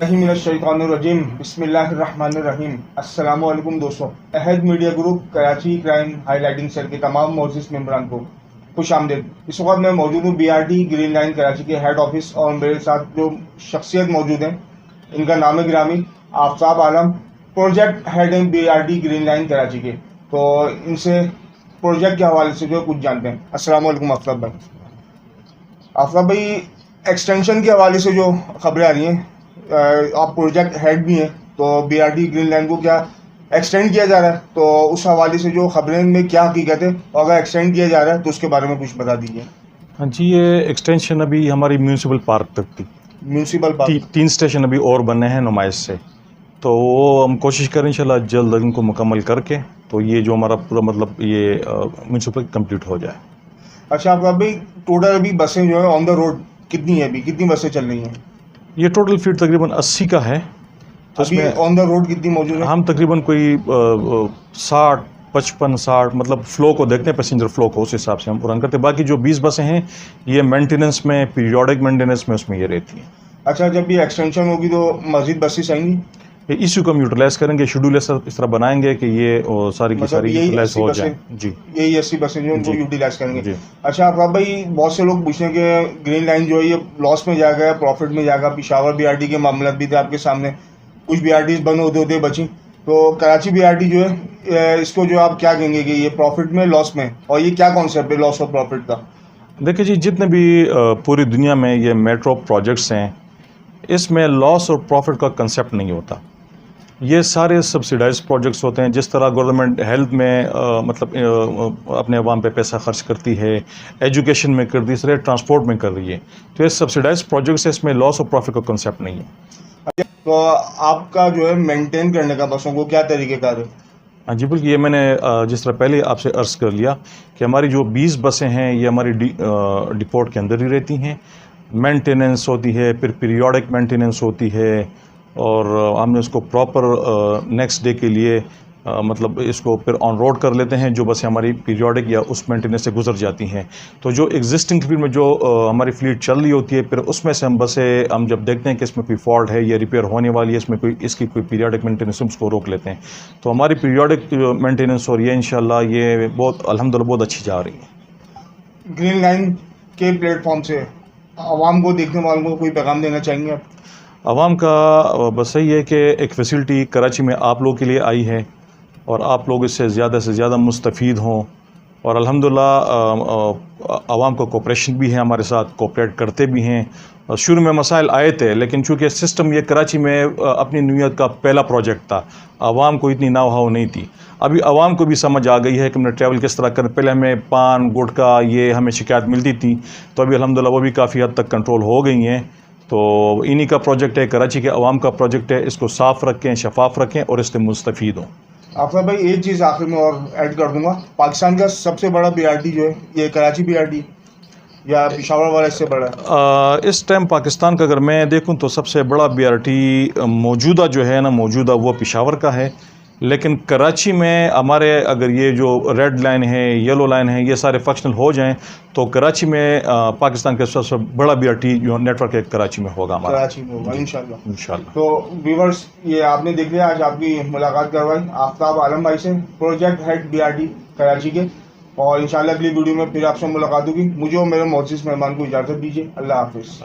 रहीम बिस्मिल्लाहिर्रहमानिर्रहीम। अस्सलाम वालेकुम दोस्तों। Ahad media group Karachi crime highlighting cell के तमाम मोअज़्ज़िज़ मेंबरान को खुश आमदीद। इस वक्त मैं मौजूद हूँ BRT ग्रीन लाइन कराची के हेड ऑफिस और मेरे साथ जो शख्सियत मौजूद हैं इनका नाम है गिरामी आफ्ताब आलम, प्रोजेक्ट हेड हैं BRT ग्रीन लाइन कराची के। तो इनसे प्रोजेक्ट के हवाले से जो कुछ जानते हैं। अस्सलाम वालेकुम आफ्ताब भाई। आफ्ताब भाई, एक्सटेंशन के हवाले से जो खबरें आ रही हैं, आप प्रोजेक्ट हेड भी हैं, तो BRT ग्रीन लाइन को क्या एक्सटेंड किया जा रहा है, तो उस हवाले से जो खबरें में क्या हकीकत है, और अगर एक्सटेंड किया जा रहा है तो उसके बारे में कुछ बता दीजिए। हाँ जी, ये एक्सटेंशन अभी हमारी म्यूनिसिपल पार्क तक थी। म्यूनिसिपल पार्क 3 स्टेशन अभी और बने हैं नुमाइश से, तो वो हम कोशिश करें इंशाल्लाह जल्द इनको मुकम्मल करके तो ये जो हमारा पूरा मतलब ये म्यूनिसिपल कंप्लीट हो जाए। अच्छा आप अभी टोटल अभी बसें जो है ऑन द रोड कितनी है, अभी कितनी बसें चल रही हैं? ये टोटल फीट तकरीबन 80 का है। तो अभी ऑन द रोड कितनी मौजूद है? हम तकरीबन कोई 60 55 60 मतलब फ़्लो को देखते हैं, पैसेंजर फ़्लो को, उस हिसाब से हम रन करते हैं। बाकी जो 20 बसें हैं ये मेंटेनेंस में, पीरियोडिक मेंटेनेंस में उसमें ये रहती हैं। अच्छा, जब ये एक्सटेंशन होगी तो मज़ीद बसेस आएंगी? इसी को हम यूटिलाइज़ करेंगे, शेड्यूल इस तरह बनाएंगे कि ये सारी की सारी यूटिलाइज हो जाए। जी, यही 80 बसें जो उनको यूटिलाइज करेंगे। जी। अच्छा आप भाई, बहुत से लोग पूछते हैं कि ग्रीन लाइन जो है ये लॉस में जाएगा या प्रॉफिट में जाएगा। पिशावर BRT के मामला भी थे आपके सामने, कुछ BRTs बंद होते होते बची, तो कराची BRT जो है इसको जो आप क्या कहेंगे कि ये प्रॉफिट में लॉस में, और ये क्या कॉन्सेप्ट है लॉस और प्रॉफिट का? देखिए जी, जितने भी पूरी दुनिया में ये मेट्रो प्रोजेक्ट्स हैं इसमें लॉस और प्रॉफिट का कंसेप्ट नहीं होता। ये सारे सब्सिडाइज प्रोजेक्ट्स होते हैं। जिस तरह गवर्नमेंट हेल्थ में अपने अवाम पे पैसा खर्च करती है, एजुकेशन में कर दी, इस तरह ट्रांसपोर्ट में कर रही है, तो ये सब्सिडाइज प्रोजेक्ट्स है, इसमें लॉस और प्रॉफिट का कंसेप्ट नहीं है। तो आपका जो है मेंटेन करने का बसों को क्या तरीक़ेकार है? हाँ जी, बिल्कुल। ये मैंने जिस तरह पहले आपसे अर्ज़ कर लिया कि हमारी जो 20 बसें हैं ये हमारी डिपोट के अंदर ही रहती हैं। मेंटेनेंस होती है, फिर पीरियोडिक मेंटेनेंस होती है, और हमने उसको प्रॉपर नेक्स्ट डे के लिए मतलब इसको फिर ऑन रोड कर लेते हैं जो बसें हमारी पीरियोडिक या उस मेंटेनेंस से गुजर जाती हैं। तो जो एग्जिस्टिंग फ्लीट में जो हमारी फ्लीट चल रही होती है, फिर उसमें से हम बसें हम जब देखते हैं कि इसमें कोई फॉल्ट है, ये रिपेयर होने वाली है, इसमें कोई इसकी कोई पीरियोडिक मेंटेनेंस, उसको रोक लेते हैं। तो हमारी पीरियोडिक मेंटेनेंस और ये इंशाल्लाह ये बहुत अल्हम्दुलिल्लाह बहुत अच्छी जा रही है। ग्रीन लाइन के प्लेटफॉर्म से आवाम को, देखने वालों को कोई पैगाम देना चाहेंगे आप? आवाम का बस यही है कि एक फैसिलिटी कराची में आप लोगों के लिए आई है और आप लोग इससे ज़्यादा मुस्तफ़ीद हों, और अल्हम्दुलिल्लाह आवाम का कोऑपरेशन भी है, हमारे साथ कोऑपरेट करते भी हैं। शुरू में मसाइल आए थे, लेकिन चूँकि सिस्टम ये कराची में अपनी नुयत का पहला प्रोजेक्ट था, आवाम को इतनी नाव नहीं थी। अभी आवाम को भी समझ आ गई है कि हमने ट्रैवल किस तरह करें। पहले हमें पान गुटखा ये हमें शिकायत मिलती थी, तो अभी अल्हम्दुलिल्लाह वो भी काफ़ी हद तक कंट्रोल हो गई हैं। तो इन्हीं का प्रोजेक्ट है, कराची के अवाम का प्रोजेक्ट है, इसको साफ़ रखें, शफाफ रखें और इससे मुस्तफ़ीद हों। आफ्ताब भाई, एक चीज़ आखिर में और ऐड कर दूंगा, पाकिस्तान का सबसे बड़ा BRT जो है ये कराची BRT या पिशावर वाला इससे बड़ा है? इस टाइम पाकिस्तान का अगर मैं देखूं तो सबसे बड़ा BRT मौजूदा जो है ना, मौजूदा वो पिशावर का है। लेकिन कराची में हमारे अगर ये जो रेड लाइन है, येलो लाइन है, ये सारे फंक्शनल हो जाएं तो कराची में पाकिस्तान का सबसे बड़ा BRT जो नेटवर्क है कराची में होगा हमारा। कराची में होगा इंशाल्लाह। तो व्यूवर्स, ये आपने देख लिया, आज आपकी मुलाकात करवाई आफ्ताब आलम भाई से, प्रोजेक्ट हेड BRT कराची के, और इंशाल्लाह अगली वीडियो में फिर आपसे मुलाकात होगी। मुझे और मेरे मोअज़्ज़िज़ मेहमान को इजाज़त दीजिए। अल्लाह हाफ़िज़।